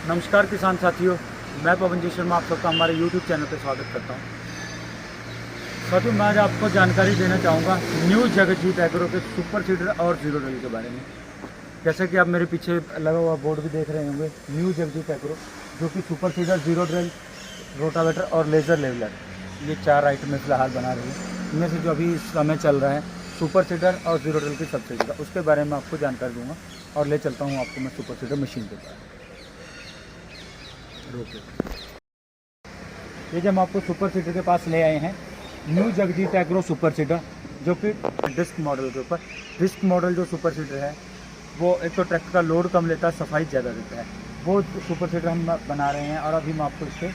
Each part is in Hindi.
नमस्कार किसान साथियों, मैं पवनजीत शर्मा आप सबका हमारे YouTube चैनल पर स्वागत करता हूं। साथियों, मैं आज आपको जानकारी देना चाहूँगा न्यू जगजीत एग्रो के सुपर सीडर और जीरो ड्रिल के बारे में। जैसे कि आप मेरे पीछे लगा हुआ बोर्ड भी देख रहे होंगे, न्यू जगजीत एग्रो, जो कि super seeder, zero drill, rotavator और लेज़र लेवलर, ये 4 आइटमें फ़िलहाल बना रही है। इनमें से जो अभी इस समय चल रहा है सुपर सीडर और जीरो ड्रिल की सब्सिडी का, उसके बारे में आपको जानकारी दूँगा और ले चलता हूँ आपको मैं सुपर सीडर मशीन के पास। ये जब हम आपको सुपर सीडर के पास ले आए हैं, new Jagjit agro super seeder, जो कि डिस्क मॉडल के ऊपर। डिस्क मॉडल जो सुपर सीडर है वो एक तो ट्रैक्टर का लोड कम लेता है, सफाई ज़्यादा देता है। वो सुपर सीडर हम बना रहे हैं और अभी मैं आपको इसके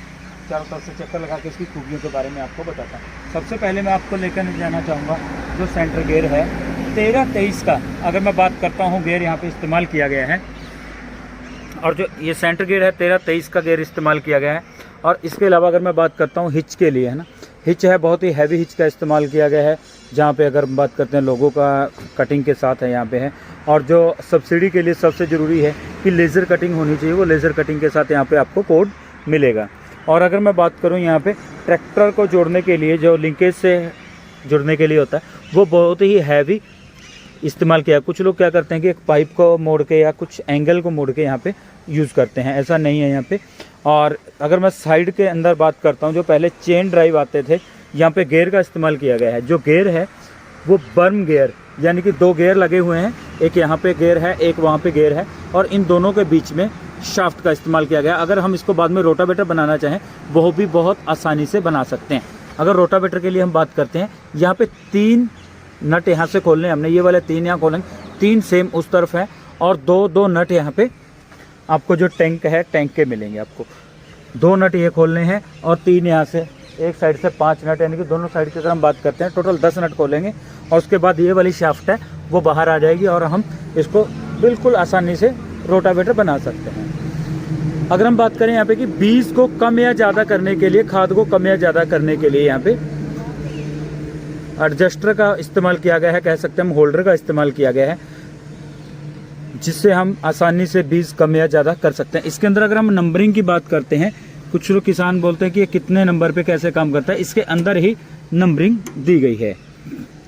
चारों तरफ से चक्कर लगा के इसकी खूबियों के बारे में आपको बताता हूँ। सबसे पहले मैं आपको लेकर जाना चाहूँगा जो सेंटर गेयर है 13-23 का, अगर मैं बात करता हूँ गेयर यहाँ पे इस्तेमाल किया गया है, और जो ये सेंटर गेयर है 13-23 का गेयर इस्तेमाल किया गया है। और इसके अलावा अगर मैं बात करता हूँ हिच के लिए, है ना, हिच है बहुत ही हैवी हिच का इस्तेमाल किया गया है, जहाँ पे अगर बात करते हैं लोगों का कटिंग के साथ है यहाँ पे है। और जो सब्सिडी के लिए सबसे ज़रूरी है कि लेज़र कटिंग होनी चाहिए, वो लेज़र कटिंग के साथ यहाँ पे आपको कोड मिलेगा। और अगर मैं बात करूँ यहाँ पे ट्रैक्टर को जोड़ने के लिए, जो लिंकेज से जुड़ने के लिए होता है, वो बहुत ही हैवी इस्तेमाल किया। कुछ लोग क्या करते हैं कि एक पाइप को मोड़ के या कुछ एंगल को मोड़ के यहाँ पे यूज़ करते हैं, ऐसा नहीं है यहाँ पे। और अगर मैं साइड के अंदर बात करता हूँ, जो पहले चेन ड्राइव आते थे, यहाँ पे गेयर का इस्तेमाल किया गया है। जो गेयर है वो बर्म गेयर, यानी कि 2 गेयर लगे हुए हैं, एक यहाँ पे गेयर है, एक वहाँ पे गेयर है, और इन दोनों के बीच में शाफ्ट का इस्तेमाल किया गया। अगर हम इसको बाद में रोटावेटर बनाना चाहें, वो भी बहुत आसानी से बना सकते हैं। अगर रोटावेटर के लिए हम बात करते हैं, यहाँ पे 3 नट यहाँ से खोलने, हमने ये वाले 3 यहाँ खोलेंगे, 3 सेम उस तरफ है, और 2 नट यहाँ पे आपको जो टैंक है, टैंक के मिलेंगे। आपको 2 नट ये खोलने हैं और 3 यहाँ से, एक साइड से 5 नट, यानी कि दोनों साइड की अगर हम बात करते हैं टोटल 10 नट खोलेंगे। और उसके बाद ये वाली शाफ्ट है वो बाहर आ जाएगी और हम इसको बिल्कुल आसानी से रोटावेटर बना सकते हैं। अगर हम बात करें यहाँ पे कि बीज को कम या ज़्यादा करने के लिए, खाद को कम या ज़्यादा करने के लिए यहाँ पे एडजस्टर का इस्तेमाल किया गया है, कह सकते हैं हम होल्डर का इस्तेमाल किया गया है, जिससे हम आसानी से बीज कम या ज़्यादा कर सकते हैं। इसके अंदर अगर हम नंबरिंग की बात करते हैं, कुछ लोग किसान बोलते हैं कि ये कितने नंबर पे कैसे काम करता है, इसके अंदर ही नंबरिंग दी गई है।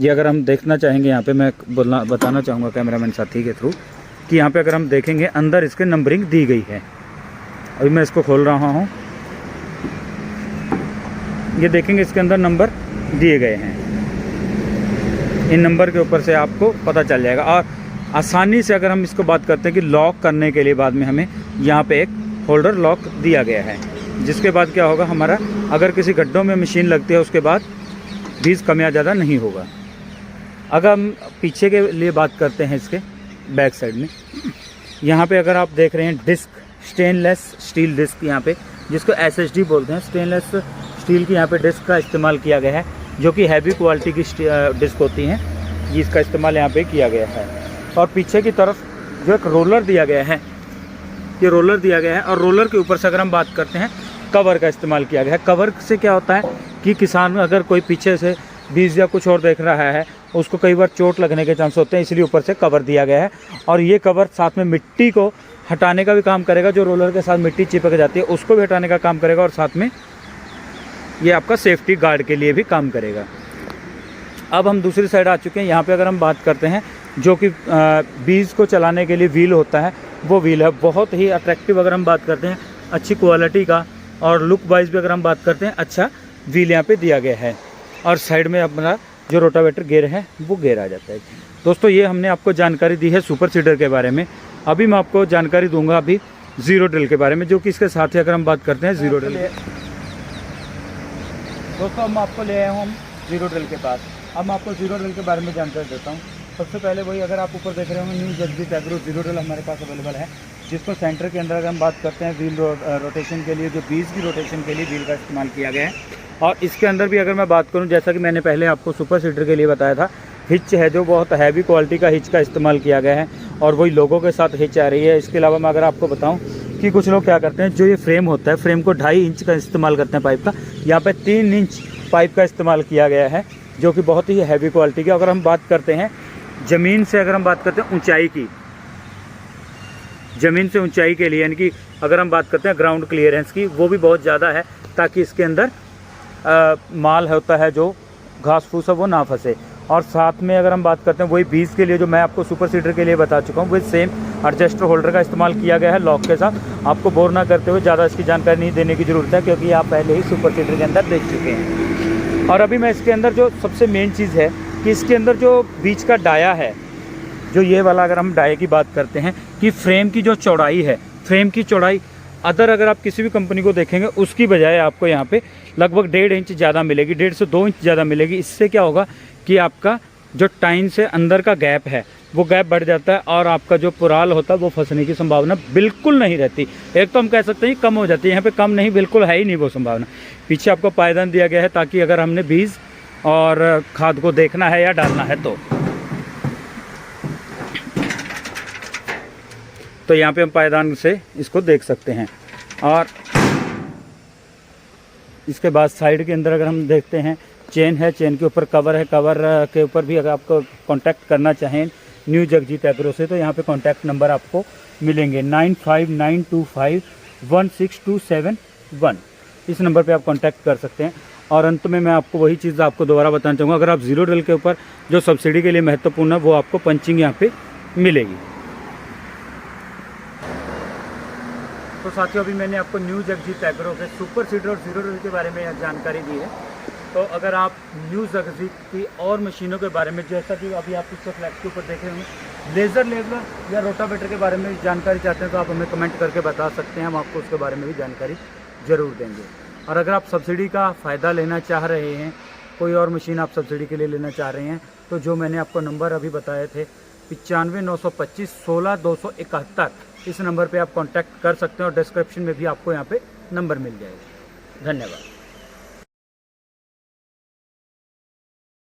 ये अगर हम देखना चाहेंगे, यहाँ पे मैं बताना चाहूँगा कैमरामैन साथी के थ्रू कि यहाँ पे अगर हम देखेंगे अंदर इसके नंबरिंग दी गई है। अभी मैं इसको खोल रहा हूँ, ये देखेंगे इसके अंदर नंबर दिए गए हैं। इन नंबर के ऊपर से आपको पता चल जाएगा। और आसानी से अगर हम इसको बात करते हैं कि लॉक करने के लिए बाद में हमें यहाँ पे एक होल्डर लॉक दिया गया है, जिसके बाद क्या होगा, हमारा अगर किसी गड्ढों में मशीन लगती है उसके बाद बीज कम या ज़्यादा नहीं होगा। अगर हम पीछे के लिए बात करते हैं, इसके बैक साइड में यहाँ पे अगर आप देख रहे हैं डिस्क, स्टेनलेस स्टील डिस्क यहाँ पे, जिसको SSD बोलते हैं, स्टेनलेस स्टील की यहाँ पे डिस्क का इस्तेमाल किया गया है, जो कि हैवी क्वालिटी की डिस्क होती हैं, जिसका इस्तेमाल यहाँ पे किया गया है। और पीछे की तरफ जो एक रोलर दिया गया है, ये रोलर दिया गया है, और रोलर के ऊपर से अगर हम बात करते हैं, कवर का इस्तेमाल किया गया है। कवर से क्या होता है कि किसान अगर कोई पीछे से बीज या कुछ और देख रहा है, उसको कई बार चोट लगने के चांस होते हैं, इसलिए ऊपर से कवर दिया गया है। और ये कवर साथ में मिट्टी को हटाने का भी काम करेगा, जो रोलर के साथ मिट्टी चिपक जाती है उसको भी हटाने का काम करेगा, और साथ में ये आपका सेफ्टी गार्ड के लिए भी काम करेगा। अब हम दूसरी साइड आ चुके हैं। यहाँ पे अगर हम बात करते हैं, जो कि बीज को चलाने के लिए व्हील होता है, वो व्हील है बहुत ही अट्रैक्टिव। अगर हम बात करते हैं अच्छी क्वालिटी का, और लुक वाइज भी अगर हम बात करते हैं, अच्छा व्हील यहाँ पे दिया गया है। और साइड में अपना जो रोटावेटर गेयर है वो गेयर आ जाता है। दोस्तों, ये हमने आपको जानकारी दी है सुपर सीडर के बारे में। अभी मैं आपको जानकारी दूंगा अभी जीरो ड्रिल के बारे में, जो कि इसके साथ ही अगर हम बात करते हैं जीरो ड्रिल। दोस्तों, हम आपको ले आए हम जीरो ड्रिल के पास। अब मैं आपको जीरो ड्रिल के बारे में जानकारी देता हूँ। सबसे पहले वही, अगर आप ऊपर देख रहे होंगे new Jagjit agro zero drill हमारे पास अवेलेबल है, जिसको सेंटर के अंदर अगर हम बात करते हैं व्हील रोटेशन के लिए, जो बीज की रोटेशन के लिए व्हील का इस्तेमाल किया गया है। और इसके अंदर भी अगर मैं बात करूं, जैसा कि मैंने पहले आपको सुपर सीडर के लिए बताया था, हिच है जो बहुत हैवी क्वालिटी का हिच का इस्तेमाल किया गया है, और वही लोगों के साथ हिच आ रही है। इसके अलावा मैं अगर आपको बताऊं कि कुछ लोग क्या करते हैं, जो ये फ्रेम होता है, फ्रेम को 2.5 इंच का इस्तेमाल करते हैं पाइप का, यहाँ पे 3 इंच पाइप का इस्तेमाल किया गया है, जो कि बहुत ही हैवी क्वालिटी की। अगर हम बात करते हैं ज़मीन से, अगर हम बात करते हैं ऊंचाई की, ज़मीन से ऊंचाई के लिए, यानी कि अगर हम बात करते हैं ग्राउंड क्लियरेंस की, वो भी बहुत ज़्यादा है, ताकि इसके अंदर माल होता है जो घास फूस है वो ना फंसे। और साथ में अगर हम बात करते हैं वही बीज के लिए जो मैं आपको सुपर सीडर के लिए बता चुका हूँ, वही सेम एडजस्टर होल्डर का इस्तेमाल किया गया है लॉक के साथ। आपको बोर ना करते हुए ज़्यादा इसकी जानकारी नहीं देने की ज़रूरत है, क्योंकि आप पहले ही सुपर सीडर के अंदर देख चुके हैं। और अभी मैं इसके अंदर जो सबसे मेन चीज़ है कि इसके अंदर जो बीच का डाया है, जो ये वाला, अगर हम डाये की बात करते हैं कि फ्रेम की जो चौड़ाई है, फ्रेम की चौड़ाई अगर आप किसी भी कंपनी को देखेंगे उसकी बजाय आपको यहाँ पे लगभग 1.5 इंच ज़्यादा मिलेगी, 1.5 से 2 इंच ज़्यादा मिलेगी। इससे क्या होगा कि आपका जो टाइन से अंदर का गैप है वो गैप बढ़ जाता है, और आपका जो पुराल होता है वो फंसने की संभावना बिल्कुल नहीं रहती। एक तो हम कह सकते हैं कम हो जाती है, यहाँ पे कम नहीं, बिल्कुल है ही नहीं वो संभावना। पीछे आपको पायदान दिया गया है ताकि अगर हमने बीज और खाद को देखना है या डालना है तो यहाँ पे हम पायदान से इसको देख सकते हैं। और इसके बाद साइड के अंदर अगर हम देखते हैं चेन है, चेन के ऊपर कवर है, कवर के ऊपर भी अगर आपको कांटेक्ट करना चाहें न्यू जगजीत एग्रो से तो यहाँ पे कांटेक्ट नंबर आपको मिलेंगे 9592516271। इस नंबर पे आप कांटेक्ट कर सकते हैं। और अंत में मैं आपको वही चीज़ आपको दोबारा बताना चाहूँगा, अगर आप जीरो ड्रिल के ऊपर जो सब्सिडी के लिए महत्वपूर्ण है वो आपको पंचिंग यहाँ पे मिलेगी। तो साथियों, अभी मैंने आपको न्यू जगजीत एग्रो के सुपर सीडर और जीरो ड्रिल के बारे में जानकारी दी है। तो अगर आप न्यू जगजीत की और मशीनों के बारे में, जैसा कि अभी आप इसको फ्लैट के ऊपर देख रहे होंगे, लेज़र लेवलर या रोटावेटर के बारे में जानकारी चाहते हैं तो आप हमें कमेंट करके बता सकते हैं, हम आपको उसके बारे में भी जानकारी ज़रूर देंगे। और अगर आप सब्सिडी का फ़ायदा लेना चाह रहे हैं, कोई और मशीन आप सब्सिडी के लिए लेना चाह रहे हैं, तो जो मैंने आपको नंबर अभी बताए थे 95,925,16,271, इस नंबर पे आप कांटेक्ट कर सकते हैं, और डिस्क्रिप्शन में भी आपको यहाँ पे नंबर मिल जाएगा। धन्यवाद।